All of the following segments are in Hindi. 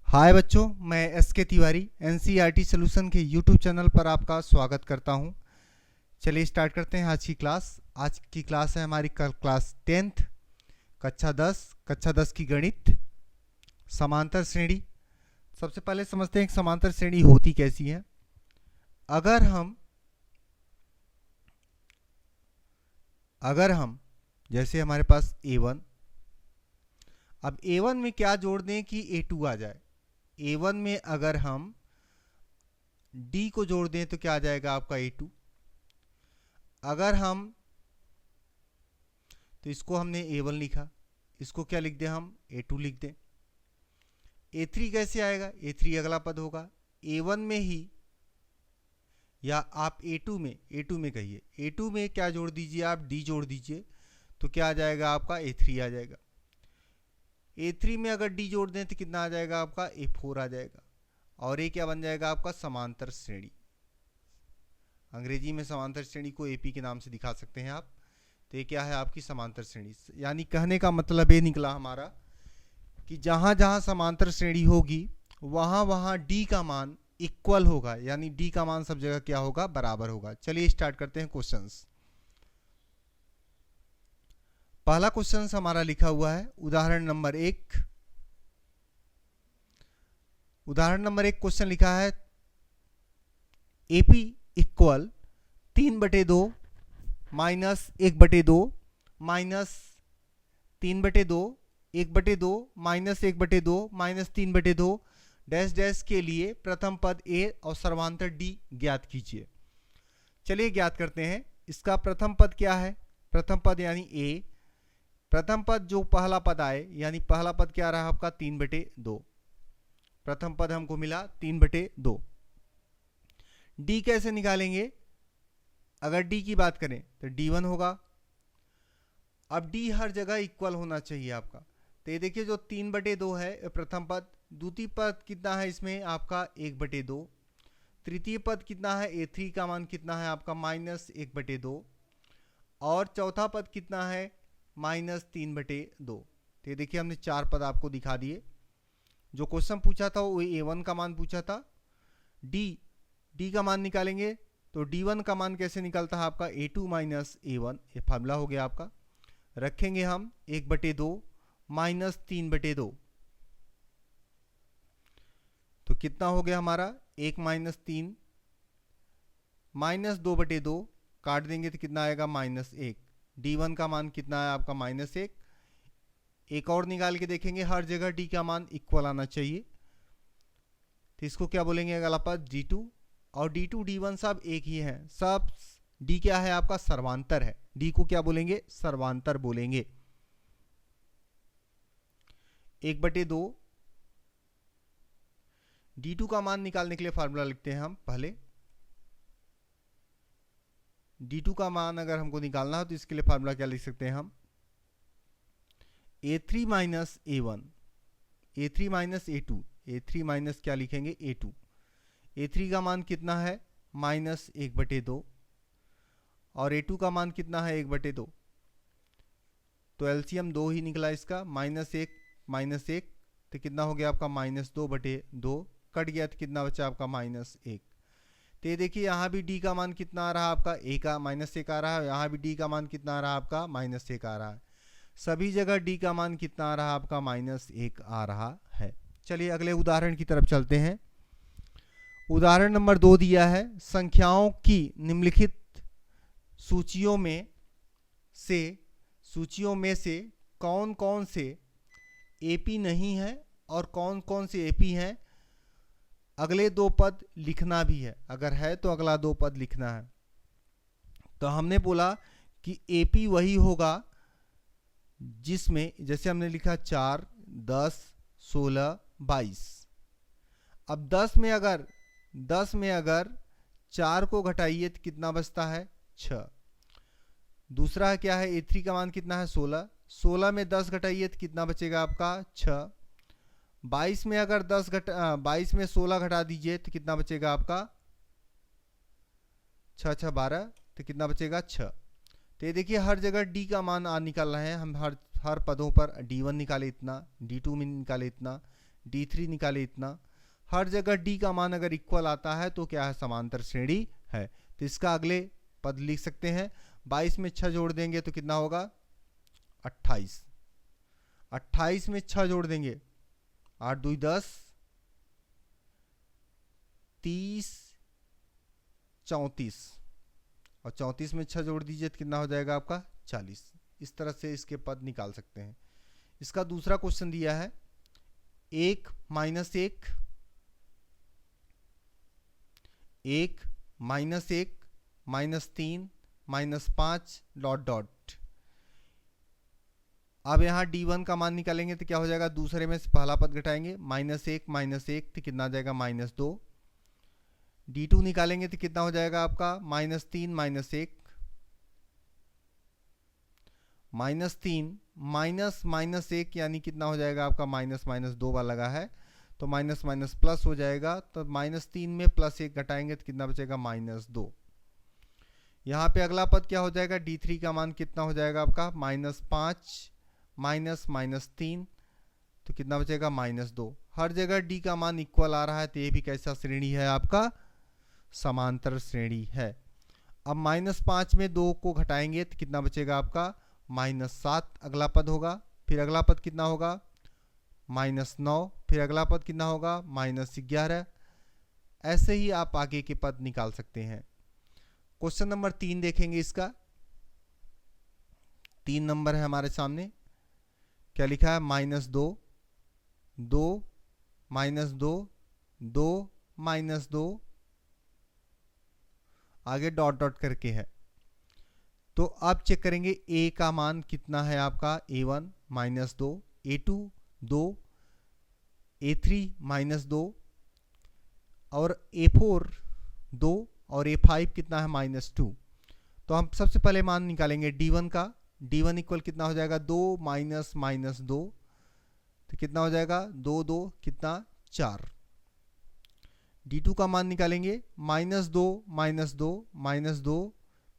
हाय बच्चों, मैं एस के तिवारी एनसीईआरटी सॉल्यूशन के यूट्यूब चैनल पर आपका स्वागत करता हूं। चलिए स्टार्ट करते हैं आज की क्लास। आज की क्लास है हमारी क्लास 10th कक्षा 10 की गणित समांतर श्रेणी। सबसे पहले समझते हैं कि समांतर श्रेणी होती कैसी है। अगर हम जैसे हमारे पास A1, अब A1 में क्या जोड़ दें कि A2 आ जाए। A1 में अगर हम D को जोड़ दें तो क्या आ जाएगा आपका A2। अगर हम तो इसको हमने A1 लिखा, इसको क्या लिख दें हम A2 लिख दें। A3 कैसे आएगा? A3 अगला पद होगा A1 में ही, या आप A2 में कहिए। A2 में क्या जोड़ दीजिए आप D जोड़ दीजिए तो क्या आ जाएगा आपका A3 आ जाएगा। A3 में अगर D जोड़ दें तो कितना आ जाएगा आपका A4 आ जाएगा। और ये क्या बन जाएगा आपका समांतर श्रेणी। अंग्रेजी में समांतर श्रेणी को AP के नाम से दिखा सकते हैं आप। तो ये क्या है आपकी समांतर श्रेणी। यानी कहने का मतलब ये निकला हमारा कि जहां जहां समांतर श्रेणी होगी वहां वहां D का मान इक्वल होगा, यानी D का मान सब जगह क्या होगा? बराबर होगा। चलिए स्टार्ट करते हैं क्वेश्चंस। पहला क्वेश्चन हमारा लिखा हुआ है उदाहरण नंबर 1। उदाहरण नंबर 1 क्वेश्चन लिखा है AP equal 3/2 minus 1/2 minus 3/2 1/2 minus 1/2 minus 3/2 dash dash के लिए प्रथम पद A और सर्वांतर D ज्ञात कीजिए। चलिए ज्ञात करते हैं। इसका प्रथम पद क्या है? प्रथम पद यानी A। प्रथम पद जो पहला पद आए, यानी पहला पद क्या रहा आपका 3/2। प्रथम पद हमको मिला 3/2। D कैसे निकालेंगे? अगर D की बात करें तो D1 होगा। अब D हर जगह इक्वल होना चाहिए आपका। तो ये देखिए जो 3/2 है प्रथम पद, द्वितीय पद कितना है इसमें आपका 1/2, तृतीय पद कितना है A3 का मान कितना है आपका -1/2, और चौथा पद कितना है -3/2। तो ये देखिए हमने 4 पद आपको दिखा दिए। जो क्वेश्चन पूछा था वो A1 का मान पूछा था। D का मान निकालेंगे तो D1 का मान कैसे निकलता है आपका A2 माइनस A1। ये फार्मूला हो गया आपका। रखेंगे हम 1/2 माइनस 3/2 तो कितना हो गया हमारा 1 माइनस 3 माइनस 2/2 काट देंगे तो कितना आएगा -1। D1 का मान कितना है आपका -1। एक और निकाल के देखेंगे, हर जगह D का मान इक्वल आना चाहिए। तो इसको क्या बोलेंगे अगला पद D2, और D2 D1 सब एक ही है। सब D क्या है आपका सर्वांतर है। D को क्या बोलेंगे? सर्वांतर बोलेंगे। 1/2 D2 का मान निकालने के लिए फार्मूला लिखते हैं हम पहले। D2 का मान अगर हमको निकालना हो तो इसके लिए फार्मूला क्या लिख सकते हैं हम? A3 minus A1, A3 minus A2, A3 minus क्या लिखेंगे A2। A3 का मान कितना है -1/2 और A2 का मान कितना है 1/2। तो एलसीएम 2 ही निकला इसका, -1 तो कितना हो गया आपका -2/2, कट गया तो कितना बचा आपका -1। तो ये देखिए यहाँ भी D का मान कितना आ रहा आपका A का -1 आ रहा है, यहाँ भी D का मान कितना आ रहा आपका -1 आ रहा है। सभी जगह D का मान कितना आ रहा आपका -1 आ रहा है। चलिए अगले उदाहरण की तरफ चलते हैं। उदाहरण नंबर 2 दिया है संख्याओं की निम्नलिखित सूचियों में से कौन कौन से AP नहीं है और कौन कौन से AP हैं। अगले 2 पद लिखना भी है, अगर है तो अगला 2 पद लिखना है। तो हमने बोला कि AP वही होगा जिसमें जैसे हमने लिखा 4, 10, 16, 22। अब 10 में अगर 4 को घटाइए तो कितना बचता है 6। दूसरा क्या है A3 का मान कितना है 16, 16 में 10 घटाइए तो कितना बचेगा आपका 6। 22 में अगर 22 में 16 घटा दीजिए तो कितना बचेगा आपका 6 6 12 तो कितना बचेगा 6। तो ये देखिए हर जगह D का मान निकालना है। हम हर पदों पर D1 निकाले इतना, D2 में निकाले इतना, D3 निकाले इतना। हर जगह D का मान अगर इक्वल आता है तो क्या है, समांतर श्रेणी है। तो इसका अगले पद लिख सकते हैं, 22 में 6 जोड़ देंगे तो कितना होगा, 28। 28 में 6 जोड़ देंगे, 8 2 10, 30 34, और 34 में 6 जोड़ दीजिए तो कितना हो जाएगा आपका, 40। इस तरह से इसके पद निकाल सकते हैं। इसका दूसरा क्वेश्चन दिया है, 1 minus 1, 1 minus 1 minus 3 minus 5 dot dot. अब यहाँ D1 का मान निकालेंगे तो क्या हो जाएगा, दूसरे में से पहला पद घटाएंगे, -1 माइनस 1 तो कितना आ जाएगा, -2। D2 निकालेंगे तो कितना हो जाएगा आपका, -3 माइनस 1, -3 माइनस माइनस 1 यानी कितना हो जाएगा आपका, माइनस माइनस 2 बार लगा है तो माइनस माइनस प्लस हो जाएगा। तो -3 में +1 घटाएंगे तो कितना बचेगा, -2। यहाँ पे अगला पद क्या हो जाएगा, D3 का मान कितना हो जाएगा आपका, -5 माइनस -3 तो कितना बचेगा, -2। हर जगह D का मान इक्वल आ रहा है तो ये भी कैसा श्रेणी है आपका, समांतर श्रेणी है। अब -5 में 2 को घटाएंगे तो कितना बचेगा आपका, -7 अगला पद होगा। फिर अगला पद कितना होगा, -9। फिर अगला पद कितना होगा, -11। ऐसे ही आप आगे के पद निकाल सकते हैं। क्वेश्चन नंबर 3 देखेंगे, इसका 3 नंबर है हमारे सामने। क्या लिखा है, -2 2 -2 2 -2 आगे डॉट डॉट करके है। तो आप चेक करेंगे A का मान कितना है आपका, A1 -2, A2 2, A3 -2 और A4 2 और A5 कितना है, -2। तो हम सबसे पहले मान निकालेंगे D1 का। D1 इक्वल कितना हो जाएगा, 2 माइनस -2 तो कितना हो जाएगा, 2 2 कितना, 4। D2 का मान निकालेंगे, -2 -2 -2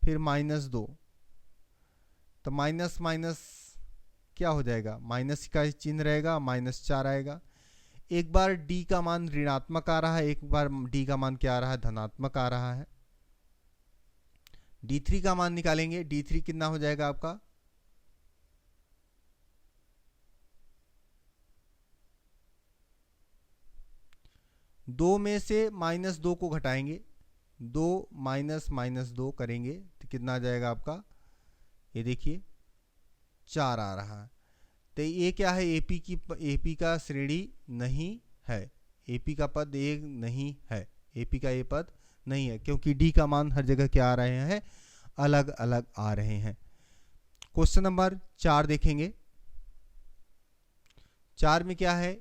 फिर -2 तो माइनस माइनस क्या हो जाएगा, माइनस का चिन्ह रहेगा, -4 आएगा। एक बार D का मान ऋणात्मक आ रहा है, एक बार D का मान क्या आ रहा है, धनात्मक आ रहा है। D3 का मान निकालेंगे, D3 कितना हो जाएगा आपका, दो में से -2 को घटाएंगे, 2 माइनस -2 करेंगे तो कितना आ जाएगा आपका, ये देखिए 4 आ रहा है। तो ये क्या है, AP का श्रेणी नहीं है, AP का पद एक नहीं है, AP का ये पद नहीं है, क्योंकि D का मान हर जगह क्या आ रहे हैं, अलग अलग आ रहे हैं। क्वेश्चन नंबर 4 देखेंगे। 4 में क्या है,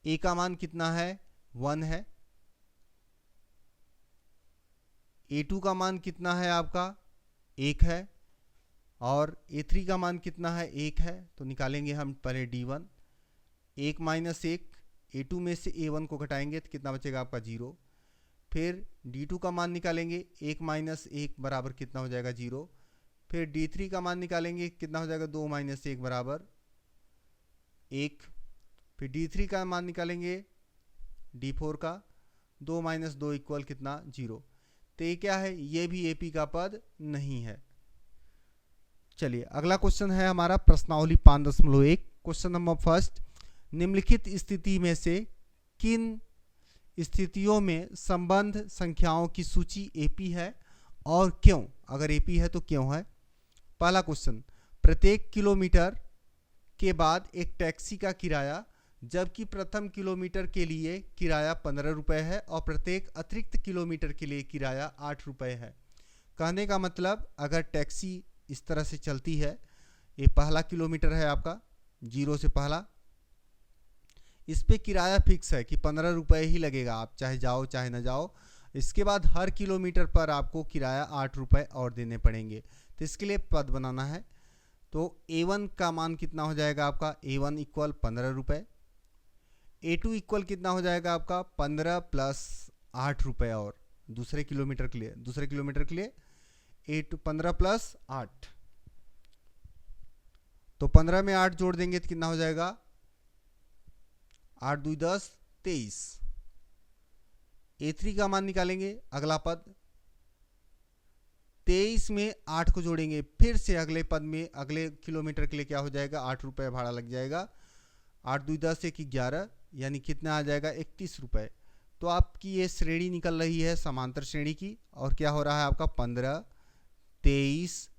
A का मान कितना है, 1 है। A2 का मान कितना है आपका, 1 है। और A3 का मान कितना है, 1 है। तो निकालेंगे हम पहले D1, 1 माइनस 1, A2 में से A1 को घटाएंगे तो कितना बचेगा आपका, 0। फिर D2 का मान निकालेंगे, 1 माइनस 1 बराबर कितना हो जाएगा, 0। फिर D3 का मान निकालेंगे, कितना हो जाएगा, 2 माइनस 1 बराबर 1। फिर D3 का मान निकालेंगे, D4 का, 2 माइनस 2 इक्वल कितना, 0। तो ये क्या है, ये भी AP का पद नहीं है। चलिए अगला क्वेश्चन है हमारा प्रश्नावली 5.1। क्वेश्चन नंबर फर्स्ट, निम्नलिखित स्थिति में से किन स्थितियों में संबंध संख्याओं की सूची AP है और क्यों? अगर AP है तो क्यों है? पहला क्वेश्चन, प्रत्येक किलोमीटर के बाद एक टैक्सी का किराया, जबकि प्रथम किलोमीटर के लिए किराया 15 रुपये है और प्रत्येक अतिरिक्त किलोमीटर के लिए किराया 8 रुपये है। कहने का मतलब, अगर टैक्सी इस तरह से चलती है, ये पहला किलोमीटर है आपका, 0 से पहला, इस पे किराया फिक्स है कि 15 रुपये ही लगेगा, आप चाहे जाओ चाहे ना जाओ। इसके बाद हर किलोमीटर पर आपको किराया 8 रुपये और देने पड़ेंगे। तो इसके लिए पद बनाना है। तो A1 का मान कितना हो जाएगा आपका, A1 इक्वल 15 रुपये। A2 इक्वल कितना हो जाएगा आपका, 15 प्लस 8 रुपये और दूसरे किलोमीटर के लिए A2 15 प्लस 8, तो 15 में 8 जोड़ देंगे तो कितना हो जाएगा, 8 दूनी 10, 23। A3 का मान निकालेंगे, अगला पद 23 में 8 को जोड़ेंगे, फिर से अगले पद में अगले किलोमीटर के लिए क्या हो जाएगा, 8 रुपये भाड़ा लग जाएगा। 8 दूनी 10, 1 11, यानी कितना आ जाएगा, 31 रुपये। तो आपकी ये श्रेणी निकल रही है समांतर श्रेणी की, और क्या हो रहा है आपका 15, 23,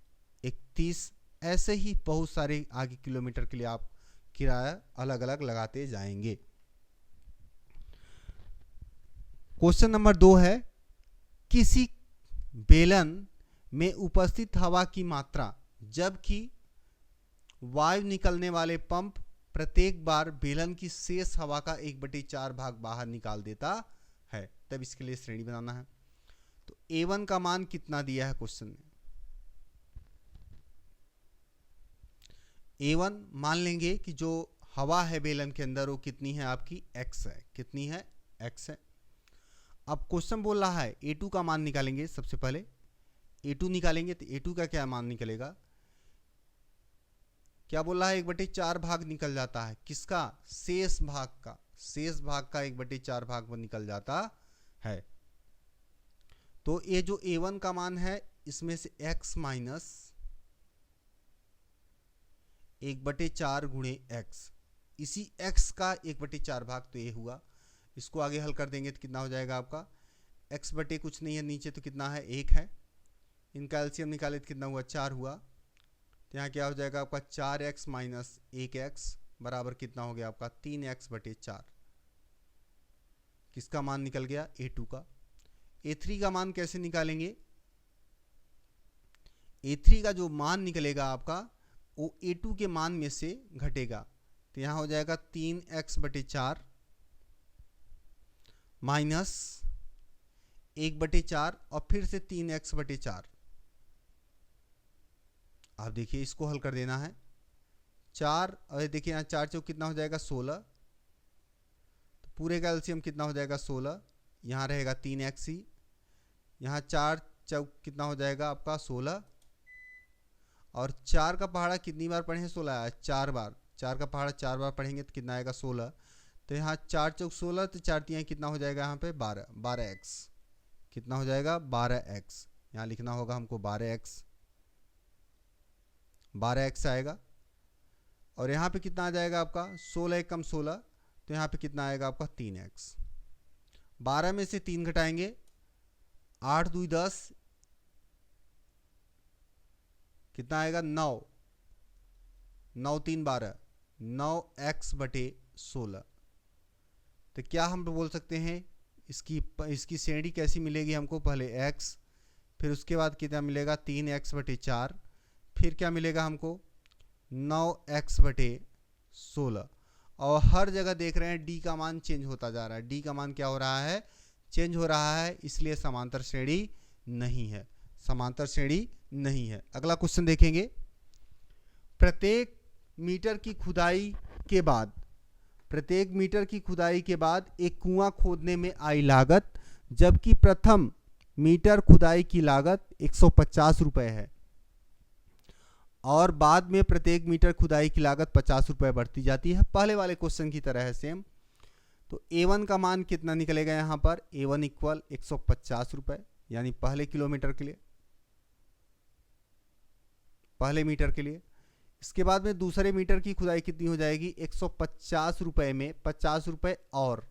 31, ऐसे ही बहुत सारे आगे किलोमीटर के लिए आप किराया अलग अलग लगाते जाएंगे। क्वेश्चन नंबर 2 है, किसी बेलन में उपस्थित हवा की मात्रा जबकि वायु निकलने वाले पंप प्रत्येक बार बेलन की शेष हवा का 1/4 भाग बाहर निकाल देता है, तब इसके लिए श्रेणी बनाना है। तो A1 का मान कितना दिया है क्वेश्चन में। A1 मान लेंगे कि जो हवा है बेलन के अंदर वो कितनी है आपकी, x है। कितनी है, x है। अब क्वेश्चन बोल रहा है A2 का मान निकालेंगे। सबसे पहले A2 निकालेंगे तो A2 का क्या मान निकलेगा, क्या बोल रहा है, 1/4 भाग निकल जाता है। किसका, शेष भाग का। शेष भाग का 1/4 भाग में निकल जाता है। तो ये जो A1 का मान है, इसमें से x माइनस 1/4 गुणे x, इसी x का 1/4 भाग, तो ये हुआ। इसको आगे हल कर देंगे तो कितना हो जाएगा आपका, x बटे कुछ नहीं है नीचे, तो कितना है, 1 है। इनका एलसीएम निकाले तो कितना हुआ, 4 हुआ। तो यहाँ क्या हो जाएगा आपका 4x माइनस 1x बराबर कितना हो गया आपका 3x/4। किसका मान निकल गया, A2 का। A3 का मान कैसे निकालेंगे, A3 का जो मान निकलेगा आपका वो A2 के मान में से घटेगा। तो यहाँ हो जाएगा 3x/4 माइनस 1/4 और फिर से 3x/4। आप देखिए इसको हल कर देना है। 4 और देखिए यहाँ 4 चौक कितना हो जाएगा 16, तो पूरे का एलसीएम कितना हो जाएगा 16, यहाँ रहेगा 3x ही। यहाँ 4 चौक कितना हो जाएगा आपका 16, और 4 का पहाड़ा कितनी बार पढ़े हैं, 16 आया 4 बार। 4 का पहाड़ा 4 बार पढ़ेंगे तो कितना आएगा 16। तो यहाँ 4 चौक 16, तो 4 तिहाई कितना हो जाएगा यहाँ पे 12, 12x। कितना हो जाएगा 12x, यहाँ लिखना होगा हमको 12x, 12x आएगा। और यहाँ पे कितना आ जाएगा आपका 16 कम 16, तो यहाँ पे कितना आएगा आपका 3x। 12 में से 3 घटाएंगे, 8 दूनी 10, कितना आएगा 9, 9 3 12, 9x/16। तो क्या हम बोल सकते हैं, इसकी श्रेणी कैसी मिलेगी हमको, पहले x, फिर उसके बाद कितना मिलेगा 3x/4, फिर क्या मिलेगा हमको 9x/16। और हर जगह देख रहे हैं D का मान चेंज होता जा रहा है। D का मान क्या हो रहा है, चेंज हो रहा है, इसलिए समांतर श्रेणी नहीं है, समांतर श्रेणी नहीं है। अगला क्वेश्चन देखेंगे, प्रत्येक मीटर की खुदाई के बाद, प्रत्येक मीटर की खुदाई के बाद एक कुआं खोदने में आई लागत, जबकि प्रथम मीटर खुदाई की लागत 150 रुपये है और बाद में प्रत्येक मीटर खुदाई की लागत 50 रुपये बढ़ती जाती है। पहले वाले क्वेश्चन की तरह है सेम। तो A1 का मान कितना निकलेगा यहाँ पर, A1 इक्वल 150 रुपये, यानी पहले किलोमीटर के लिए, पहले मीटर के लिए। इसके बाद में दूसरे मीटर की खुदाई कितनी हो जाएगी, 150 रुपये में 50 रुपये और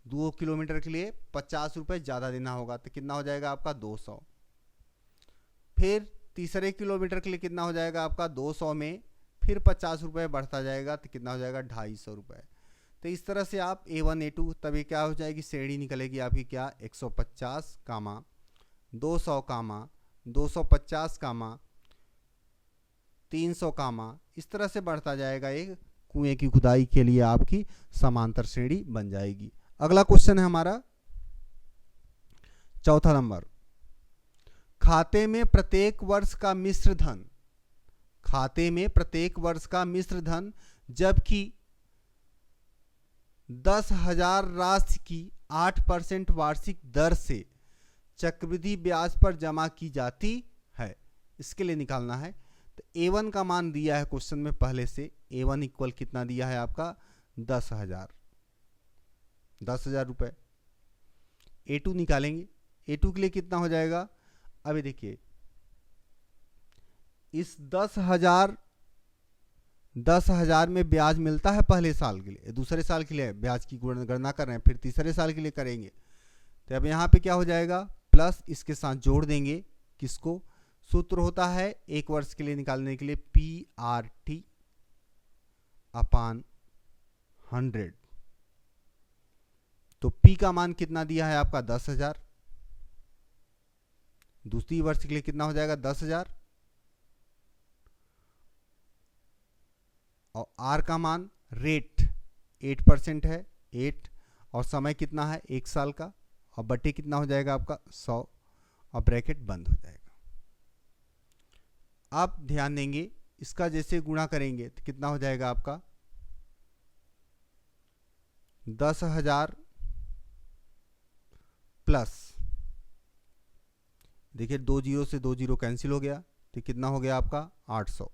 2 किलोमीटर के लिए 50 रुपये ज़्यादा देना होगा, तो कितना हो जाएगा आपका 200। फिर तीसरे किलोमीटर के लिए कितना हो जाएगा आपका 200 में फिर 50 रुपये बढ़ता जाएगा, तो कितना हो जाएगा 250 रुपये। तो इस तरह से आप A1 A2, तभी क्या हो जाएगी, श्रेणी निकलेगी आपकी क्या, 150 कामा 200 कामा 250 कामा 300 कामा, इस तरह से बढ़ता जाएगा। एक कुएं की खुदाई के लिए आपकी समांतर श्रेणी बन जाएगी। अगला क्वेश्चन है हमारा चौथा नंबर, खाते में प्रत्येक वर्ष का मिश्र धन, खाते में प्रत्येक वर्ष का मिश्र धन जबकि 10,000 राशि की 8% वार्षिक दर से चक्रवृद्धि ब्याज पर जमा की जाती है, इसके लिए निकालना है। तो A1 का मान दिया है क्वेश्चन में पहले से, A1 इक्वल कितना दिया है आपका 10,000। 10,000 रुपये। A2 निकालेंगे। A2 के लिए कितना हो जाएगा? अभी देखिए, इस 10,000 में ब्याज मिलता है पहले साल के लिए, दूसरे साल के लिए ब्याज की गणना कर रहे हैं, फिर तीसरे साल के लिए करेंगे। तो अब यहाँ पे क्या हो जाएगा? प्लस इसके साथ जोड़ देंगे किसको? सूत्र होता है एक वर्ष के लिए निकालने के लिए PRT अपान 100। तो P का मान कितना दिया है आपका? 10,000। दूसरी वर्ष के लिए कितना हो जाएगा? 10,000। और R का मान रेट 8% है, 8, और समय कितना है? 1 साल का, और बटे कितना हो जाएगा आपका? 100, और ब्रैकेट बंद हो जाएगा। आप ध्यान देंगे, इसका जैसे गुणा करेंगे तो कितना हो जाएगा आपका? 10,000 प्लस, देखिए 2 जीरो से 2 जीरो कैंसिल हो गया, तो कितना हो गया आपका? 800।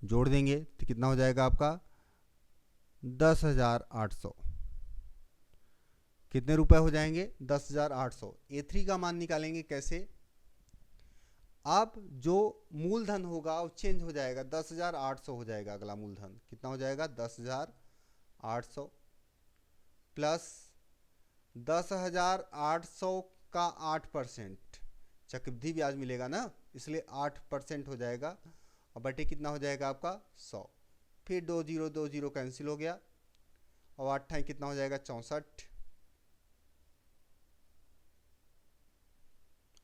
जोड़ देंगे तो कितना हो जाएगा आपका? 10,800। कितने रुपए हो जाएंगे? 10,800। A3 का मान निकालेंगे कैसे? अब जो मूलधन होगा वो चेंज हो जाएगा, 10,800 हो जाएगा। अगला मूलधन कितना हो जाएगा? 10,800 प्लस 10,800 का 8% चक्रवृद्धि ब्याज मिलेगा ना, इसलिए 8% हो जाएगा, और बटे कितना हो जाएगा आपका? 100। फिर 2 जीरो कैंसिल हो गया, और 8 कितना हो जाएगा? 64।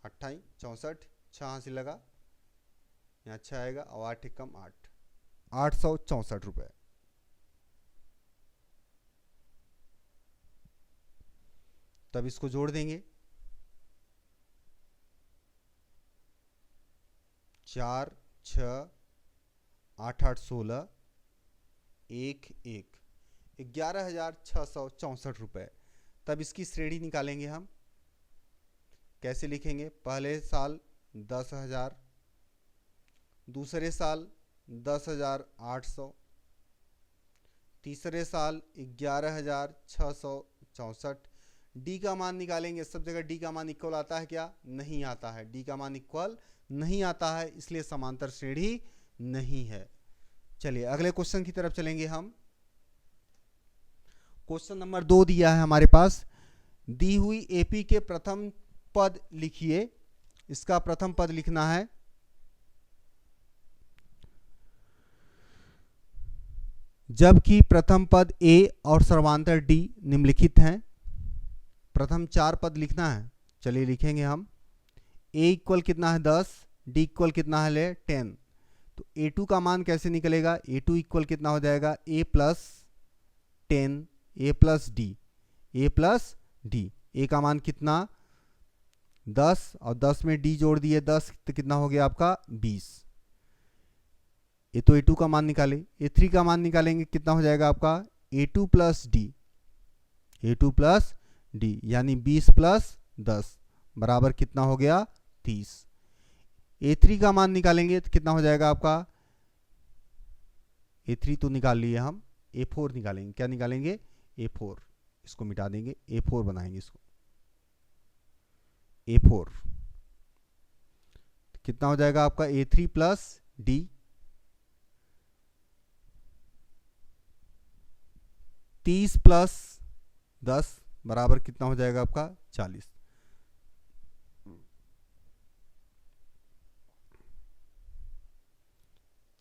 8 64, 6 हासिल लगा, यहाँ 6 आएगा, और 8 कम 8, 864 रुपये। तब इसको जोड़ देंगे, 4 6 8 8 16 1 1, 11,664 रुपये। तब इसकी श्रेणी निकालेंगे हम। कैसे लिखेंगे? पहले साल 10,000, दूसरे साल 10,800, तीसरे साल 11,664। डी का मान निकालेंगे। सब जगह डी का मान इक्वल आता है क्या? नहीं आता है। डी का मान इक्वल नहीं आता है, इसलिए समांतर श्रेणी नहीं है। चलिए अगले क्वेश्चन की तरफ चलेंगे हम। क्वेश्चन नंबर 2 दिया है हमारे पास, दी हुई एपी के प्रथम पद लिखिए। इसका प्रथम पद लिखना है जबकि प्रथम पद ए और सर्वांतर डी निम्नलिखित हैं। प्रथम 4 पद लिखना है। चलिए लिखेंगे हम। ए इक्वल कितना है? 10, डी इक्वल कितना है? 10। तो A2 का मान कैसे निकलेगा? A2 इक्वल कितना हो जाएगा? A plus 10 A plus D, A plus D. A का मान कितना? 10, और 10 में डी जोड़ दिए 10, तो कितना हो गया आपका? 20। ये तो A2 का मान निकाले। A3 का मान निकालेंगे, कितना हो जाएगा आपका? A2 plus D, A2 plus D, यानी 20 प्लस 10 बराबर कितना हो गया? 30। A3 का मान निकालेंगे तो कितना हो जाएगा आपका? A3 तो निकाल लिए हम, A4 निकालेंगे। क्या निकालेंगे? A4। इसको मिटा देंगे, A4 बनाएंगे इसको। A4 कितना हो जाएगा आपका? A3 प्लस डी, 30 प्लस 10 बराबर कितना हो जाएगा आपका? 40।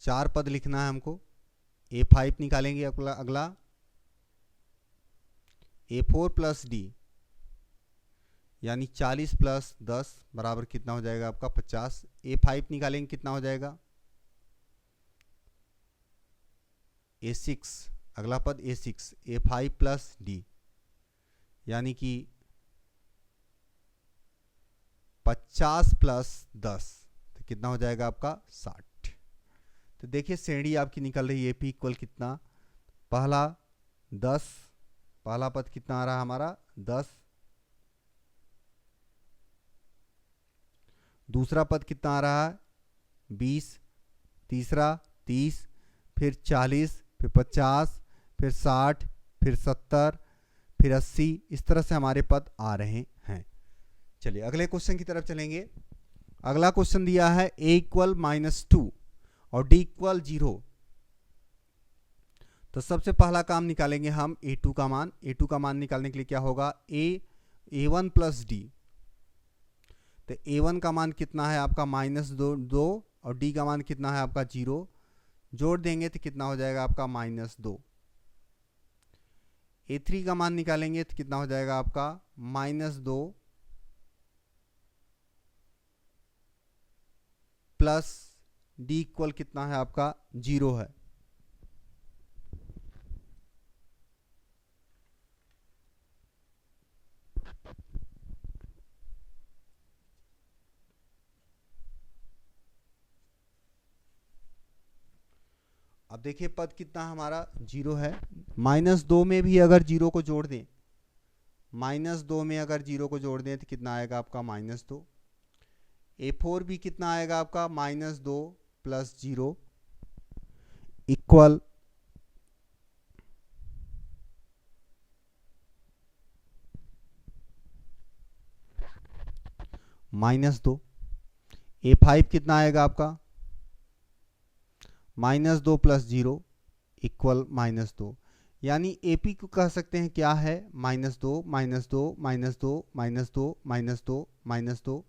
चार पद लिखना है हमको। A5 निकालेंगे अगला A4 प्लस डी, यानी 40 प्लस 10 बराबर कितना हो जाएगा आपका? 50। A5 निकालेंगे, कितना हो जाएगा? A6, अगला पद A6, A5 प्लस डी, यानी कि 50 प्लस 10, तो कितना हो जाएगा आपका? 60। तो देखिए श्रेणी आपकी निकल रही है। P इक्वल कितना? पहला 10, पहला पद कितना आ रहा है हमारा? 10। दूसरा पद कितना आ रहा है? 20। तीसरा 30, फिर 40, फिर 50, फिर 60, फिर 70, फिर 80, इस तरह से हमारे पद आ रहे हैं। चलिए अगले क्वेश्चन की तरफ चलेंगे। अगला क्वेश्चन दिया है a इक्वल -2 और d इक्वल 0। तो सबसे पहला काम निकालेंगे हम a2 का मान। a2 का मान निकालने के लिए क्या होगा, a1 प्लस d। तो a1 का मान कितना है आपका -2 और d का मान कितना है आपका 0। जोड़ देंगे तो कितना हो जाएगा आपका -2। a3 का मान निकालेंगे तो कितना हो जाएगा आपका -2 प्लस d इक्वल कितना है आपका 0 है। अब देखिए पद कितना हमारा 0 है। -2 में भी अगर 0 को जोड़ दें, -2 में अगर 0 को जोड़ दें तो कितना आएगा आपका -2। a4 भी कितना आएगा आपका -2 प्लस 0 इक्वल -2। a5 कितना आएगा आपका -2 प्लस 0 इक्वल -2। यानी AP को कह सकते हैं क्या है, -2 -2 -2 -2 -2 -2,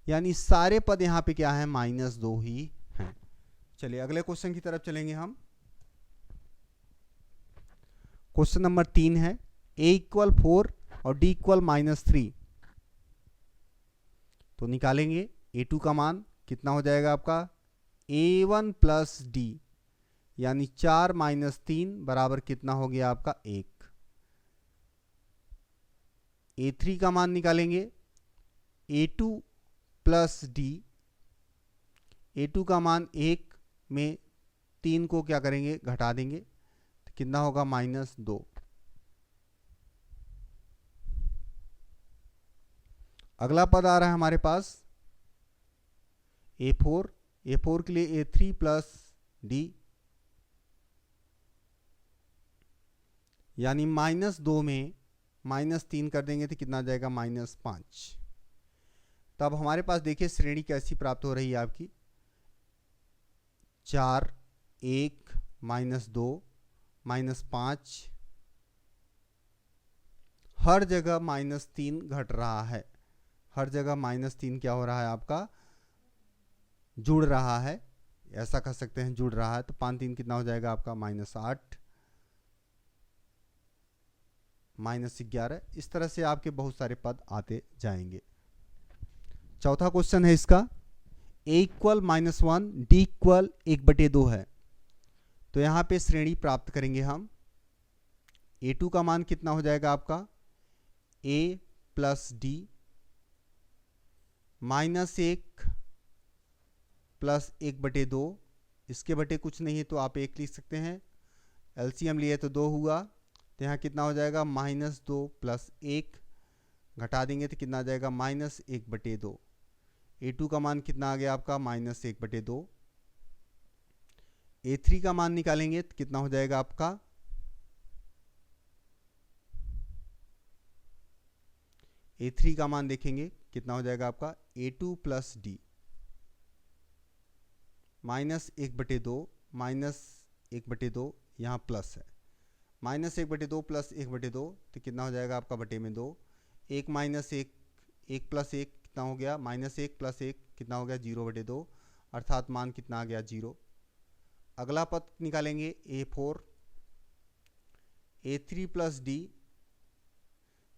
यानी सारे पद यहाँ पे क्या है -2 ही हैं। चलिए अगले क्वेश्चन की तरफ चलेंगे हम। क्वेश्चन नंबर 3 है a इक्वल 4 और d इक्वल -3। तो निकालेंगे a2 का मान कितना हो जाएगा आपका a1 प्लस d, यानी 4 - 3 बराबर कितना हो गया आपका 1। a3 का मान निकालेंगे a2 प्लस d। a2 का मान 1 में 3 को क्या करेंगे घटा देंगे तो कितना होगा -2। अगला पद आ रहा है हमारे पास a4। a4 के लिए a3 प्लस d, यानी -2 में -3 कर देंगे तो कितना आ जाएगा -5। तब हमारे पास देखिए श्रेणी कैसी प्राप्त हो रही है आपकी, 4 1 -2 -5, हर जगह -3 घट रहा है, हर जगह -3 क्या हो रहा है आपका जुड़ रहा है, ऐसा कह सकते हैं जुड़ रहा है। तो 5 3 कितना हो जाएगा आपका -8 -11। इस तरह से आपके बहुत सारे पद आते जाएंगे। चौथा क्वेश्चन है इसका a इक्वल -1 d इक्वल 1/2 है। तो यहाँ पे श्रेणी प्राप्त करेंगे हम। a2 का मान कितना हो जाएगा आपका a प्लस d -1 प्लस 1/2, इसके बटे कुछ नहीं है तो आप 1 लिख सकते हैं। एलसीएम लिए तो 2 हुआ, तो यहाँ कितना हो जाएगा -2 प्लस 1, घटा देंगे तो कितना आ जाएगा -1/2। a2 का मान कितना आ गया आपका -1/2। a3 का मान निकालेंगे तो कितना हो जाएगा आपका a3 का मान देखेंगे कितना हो जाएगा आपका a2 प्लस d -1/2 -1/2, यहाँ प्लस है -1/2 प्लस 1/2 तो कितना हो जाएगा आपका बटे में 2। 1 - 1 1 प्लस 1 कितना हो गया -1 प्लस 1 कितना हो गया 0/2, अर्थात मान कितना आ गया 0। अगला पद निकालेंगे a4 a3 प्लस d,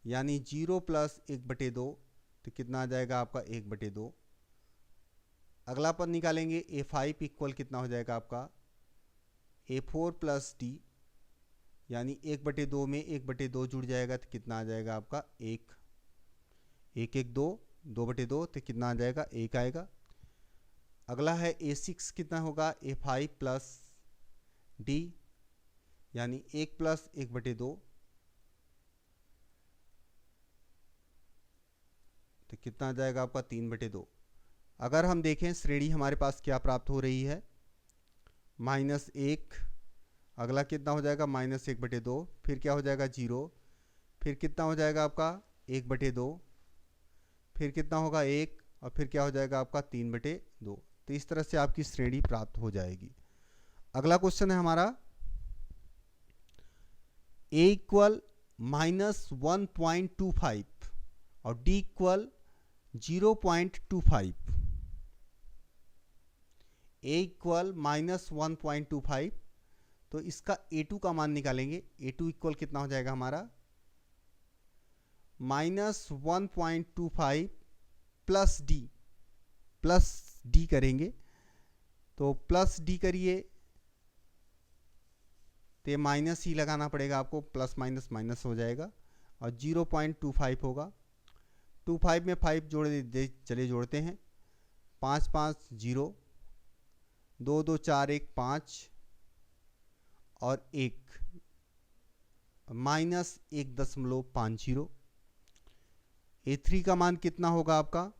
यानी 0 प्लस 1/2 तो कितना आ जाएगा आपका 1/2। अगला पद निकालेंगे a5 इक्वल कितना हो जाएगा आपका a4 प्लस d, यानी 1/2 में 1/2 जुड़ जाएगा तो कितना आ जाएगा आपका 1 1 1 2 2/2 तो कितना आ जाएगा 1 आएगा। अगला है a6 कितना होगा a5 प्लस d, यानी 1 प्लस 1/2 तो कितना आ जाएगा आपका 3/2। अगर हम देखें श्रेणी हमारे पास क्या प्राप्त हो रही है -1 अगला कितना हो जाएगा -1/2, फिर क्या हो जाएगा 0, फिर कितना हो जाएगा आपका 1/2, फिर कितना होगा 1, और फिर क्या हो जाएगा आपका 3/2। तो इस तरह से आपकी श्रेणी प्राप्त हो जाएगी। अगला क्वेश्चन है हमारा a इक्वल -1.25 और d इक्वल 0.25। a इक्वल -1.25, तो इसका a2 का मान निकालेंगे। a2 इक्वल कितना हो जाएगा हमारा -1.25 प्लस डी करेंगे, तो प्लस डी करिए तो माइनस ही लगाना पड़ेगा आपको, प्लस माइनस माइनस हो जाएगा और 0.25 होगा। 25 में 5 चले जोड़ते हैं, 5 5 0, 2 2 4 1 5 और 1 -1.50। a3 का मान कितना होगा आपका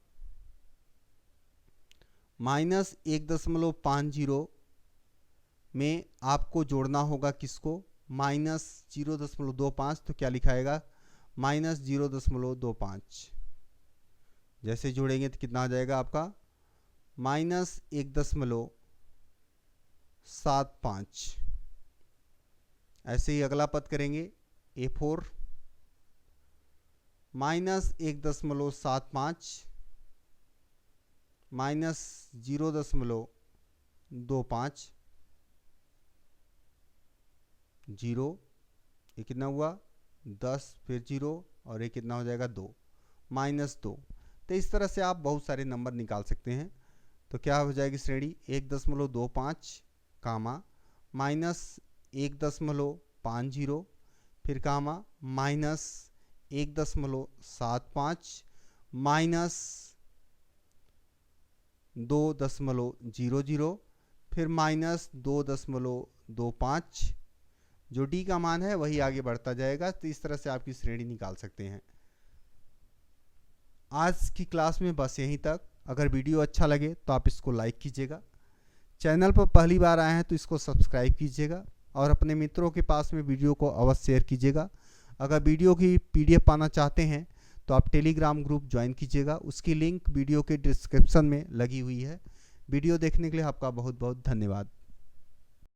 -1.50 में आपको जोड़ना होगा किसको, -0.25, तो क्या लिखाएगा -0.25। जैसे जोड़ेंगे तो कितना आ जाएगा आपका -1.75। ऐसे ही अगला पद करेंगे a4 -1.75 -0.25 0, ये कितना हुआ 10, फिर 0 और ये कितना हो जाएगा 2 -2। तो इस तरह से आप बहुत सारे नंबर निकाल सकते हैं। तो क्या हो जाएगी श्रेणी 1.25 कामा -1.50, फिर कामा -1.75 -2.00, फिर -2.25। जो डी का मान है वही आगे बढ़ता जाएगा। तो इस तरह से आपकी श्रेणी निकाल सकते हैं। आज की क्लास में बस यहीं तक। अगर वीडियो अच्छा लगे तो आप इसको लाइक कीजिएगा, चैनल पर पहली बार आए हैं तो इसको सब्सक्राइब कीजिएगा और अपने मित्रों के पास में वीडियो को अवश्य शेयर कीजिएगा। अगर वीडियो की PDF पाना चाहते हैं तो आप टेलीग्राम ग्रुप ज्वाइन कीजिएगा, उसकी लिंक वीडियो के डिस्क्रिप्शन में लगी हुई है। वीडियो देखने के लिए आपका बहुत बहुत धन्यवाद।